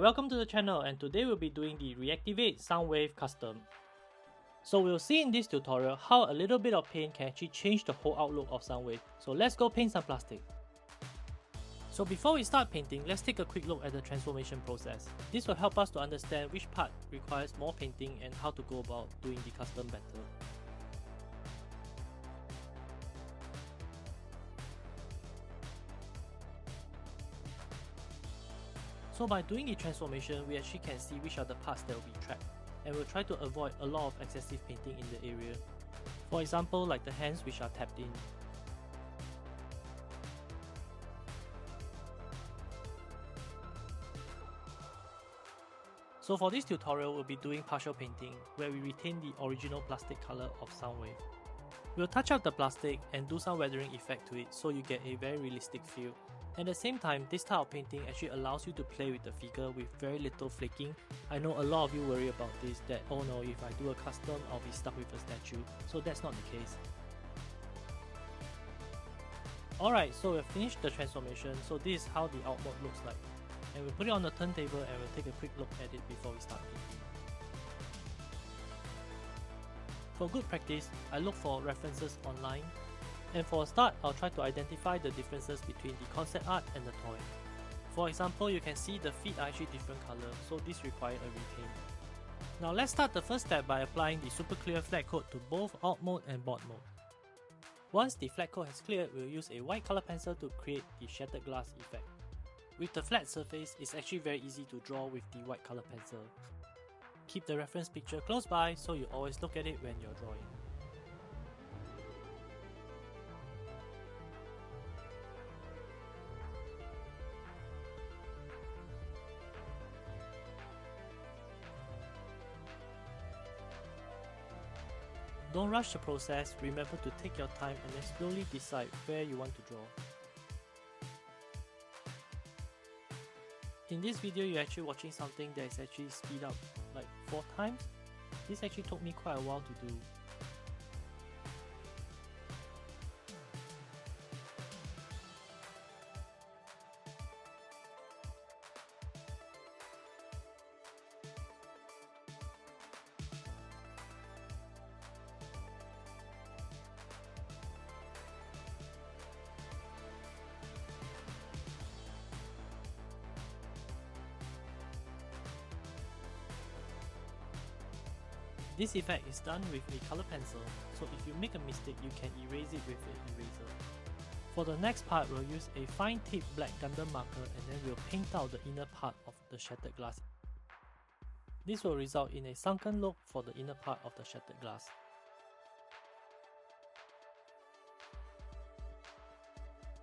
welcome to the channel, and today we'll be doing the Reactivate Soundwave custom. So we'll see in this tutorial how a little bit of paint can actually change the whole outlook of Soundwave. So let's go paint some plastic. So before we start painting, let's take a quick look at the transformation process. This will help us to understand which part requires more painting and how to go about doing the custom better. So by doing the transformation, we actually can see which are the parts that will be trapped, and we'll try to avoid a lot of excessive painting in the area. For example, like the hands which are tapped in. So for this tutorial, we'll be doing partial painting, where we retain the original plastic color of Soundwave. We'll touch up the plastic and do some weathering effect to it so you get a very realistic feel. At the same time, this type of painting actually allows you to play with the figure with very little flaking. I know a lot of you worry about this, that oh no, if I do a custom, I'll be stuck with a statue. So that's not the case. Alright, so we've finished the transformation, so this is how the out mode looks like. And we'll put it on the turntable and we'll take a quick look at it before we start painting. For good practice, I look for references online. And for a start, I'll try to identify the differences between the concept art and the toy. For example, you can see the feet are actually different color, so this requires a repaint. Now let's start the first step by applying the super clear flat coat to both alt mode and board mode. Once the flat coat has cleared, we'll use a white color pencil to create the shattered glass effect. With the flat surface, it's actually very easy to draw with the white color pencil. Keep the reference picture close by so you always look at it when you're drawing. Don't rush the process, remember to take your time and then slowly decide where you want to draw. In this video, you're actually watching something that is actually speed up like 4 times. This actually took me quite a while to do. This effect is done with a color pencil, so if you make a mistake, you can erase it with an eraser. For the next part, we'll use a fine tip black Gundam marker and then we'll paint out the inner part of the shattered glass. This will result in a sunken look for the inner part of the shattered glass.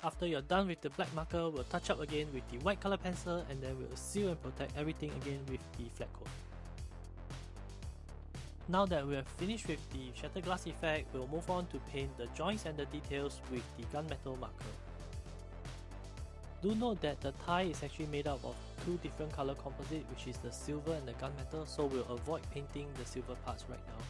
After you're done with the black marker, we'll touch up again with the white color pencil and then we'll seal and protect everything again with the flat coat. Now that we have finished with the shattered glass effect, we'll move on to paint the joints and the details with the gunmetal marker. Do note that the tie is actually made up of 2 different color composite, which is the silver and the gunmetal, so we'll avoid painting the silver parts right now.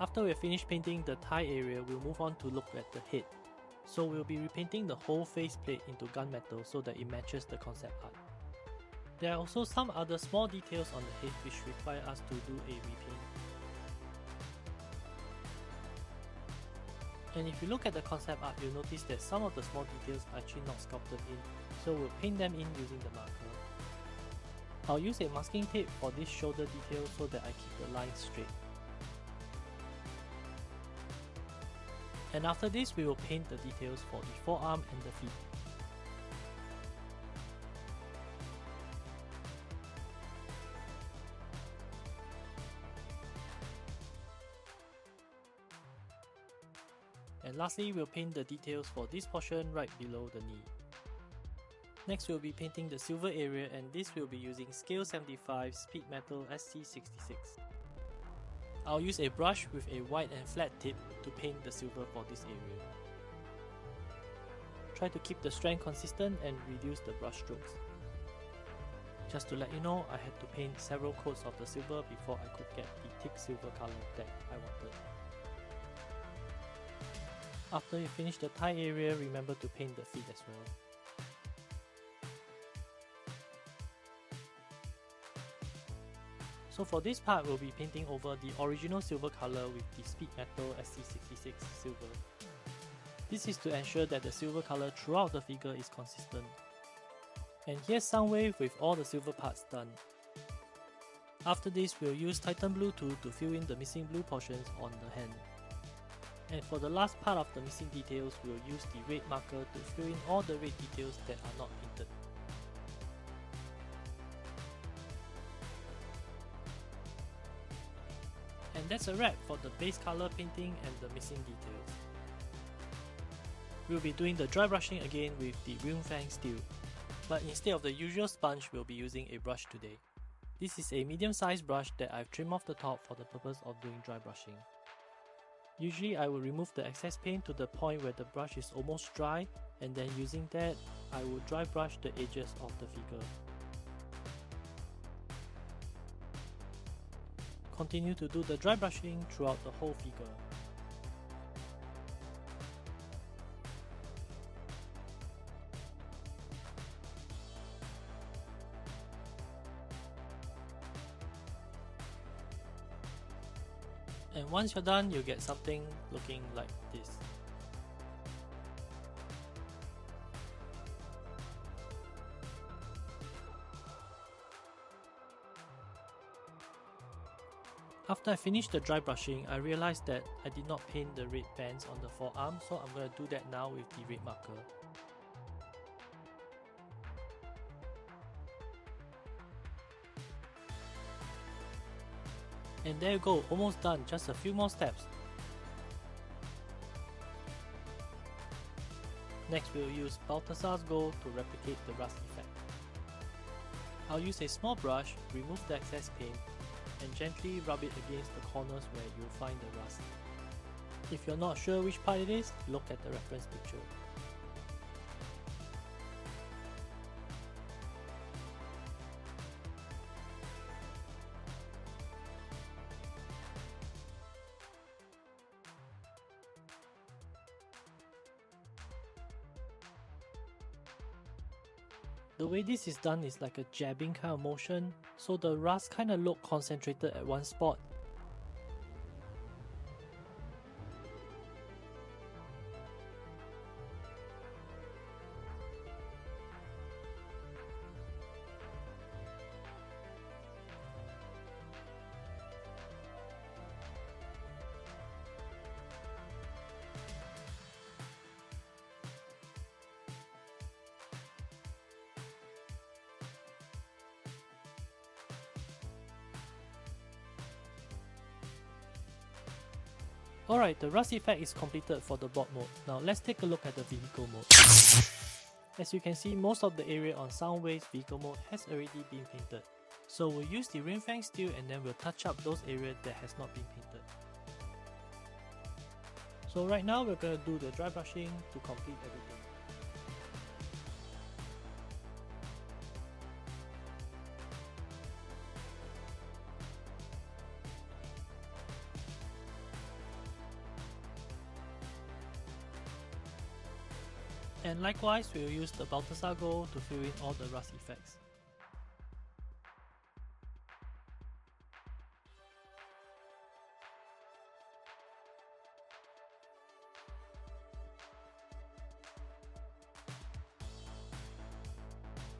After we've finished painting the tie area, we'll move on to look at the head. So we'll be repainting the whole face plate into gunmetal so that it matches the concept art. There are also some other small details on the head which require us to do a repaint. And if you look at the concept art, you'll notice that some of the small details are actually not sculpted in, so we'll paint them in using the marker. I'll use a masking tape for this shoulder detail so that I keep the lines straight. And after this, we will paint the details for the forearm and the feet. And lastly, we'll paint the details for this portion right below the knee. Next, we'll be painting the silver area, and this will be using Scale 75 Speed Metal SC66. I'll use a brush with a wide and flat tip to paint the silver for this area. Try to keep the strength consistent and reduce the brush strokes. Just to let you know, I had to paint several coats of the silver before I could get the thick silver color that I wanted. After you finish the tie area, remember to paint the feet as well. So for this part, we'll be painting over the original silver color with the Speed Metal SC66 silver. This is to ensure that the silver color throughout the figure is consistent. And here's Soundwave with all the silver parts done. After this, we'll use Titan Blue tool to fill in the missing blue portions on the hand. And for the last part of the missing details, we'll use the red marker to fill in all the red details that are not painted. And that's a wrap for the base color painting and the missing details. We'll be doing the dry brushing again with the Yunfeng steel, but instead of the usual sponge, we'll be using a brush today. This is a medium-sized brush that I've trimmed off the top for the purpose of doing dry brushing. Usually I will remove the excess paint to the point where the brush is almost dry, and then using that, I will dry brush the edges of the figure. Continue to do the dry brushing throughout the whole figure. And once you're done, you'll get something looking like this. After I finished the dry brushing, I realized that I did not paint the red bands on the forearm, so I'm going to do that now with the red marker. And there you go, almost done, just a few more steps. Next we'll use Balthasar's Gold to replicate the rust effect. I'll use a small brush, remove the excess paint, and gently rub it against the corners where you'll find the rust. If you're not sure which part it is, look at the reference picture. The way this is done is like a jabbing kind of motion, so the rust kind of look concentrated at one spot. Alright, the rust effect is completed for the board mode. Now let's take a look at the vehicle mode. As you can see, most of the area on Soundwave's vehicle mode has already been painted. So we'll use the Yunfeng steel and then we'll touch up those areas that has not been painted. So right now we're going to do the dry brushing to complete everything. And likewise, we'll use the Balthasar Gold to fill in all the rust effects.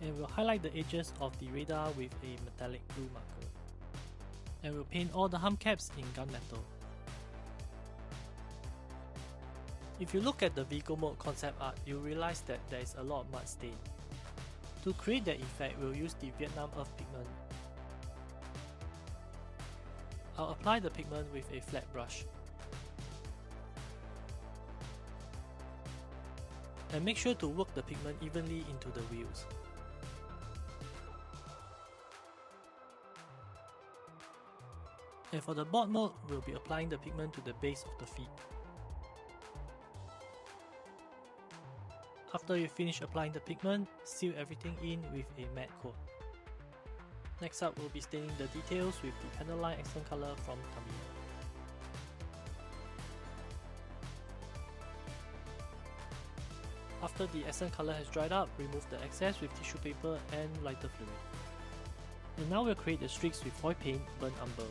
And we'll highlight the edges of the radar with a metallic blue marker. And we'll paint all the hubcaps in gunmetal. If you look at the vehicle mode concept art, you'll realize that there is a lot of mud stain. To create that effect, we'll use the Vietnam Earth pigment. I'll apply the pigment with a flat brush. And make sure to work the pigment evenly into the wheels. And for the board mode, we'll be applying the pigment to the base of the feet. After you finish applying the pigment, seal everything in with a matte coat. Next up, we'll be staining the details with the panel line accent color from Tamiya. After the accent color has dried up, remove the excess with tissue paper and lighter fluid. And now we'll create the streaks with oil paint burnt umber.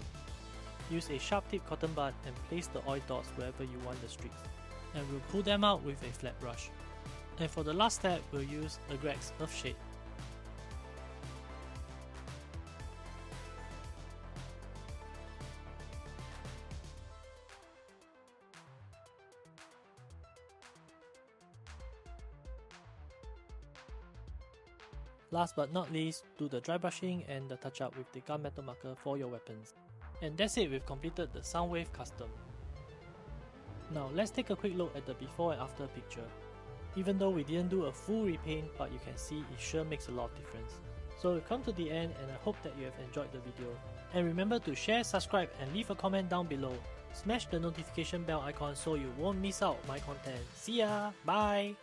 Use a sharp tip cotton bud and place the oil dots wherever you want the streaks. And we'll pull them out with a flat brush. And for the last step, we'll use a Greg's Earth Shade. Last but not least, do the dry brushing and the touch up with the gunmetal marker for your weapons. And that's it, we've completed the Soundwave custom. Now let's take a quick look at the before and after picture. Even though we didn't do a full repaint, but you can see it sure makes a lot of difference. So we've come to the end and I hope that you have enjoyed the video. And remember to share, subscribe and leave a comment down below. Smash the notification bell icon so you won't miss out my content. See ya! Bye!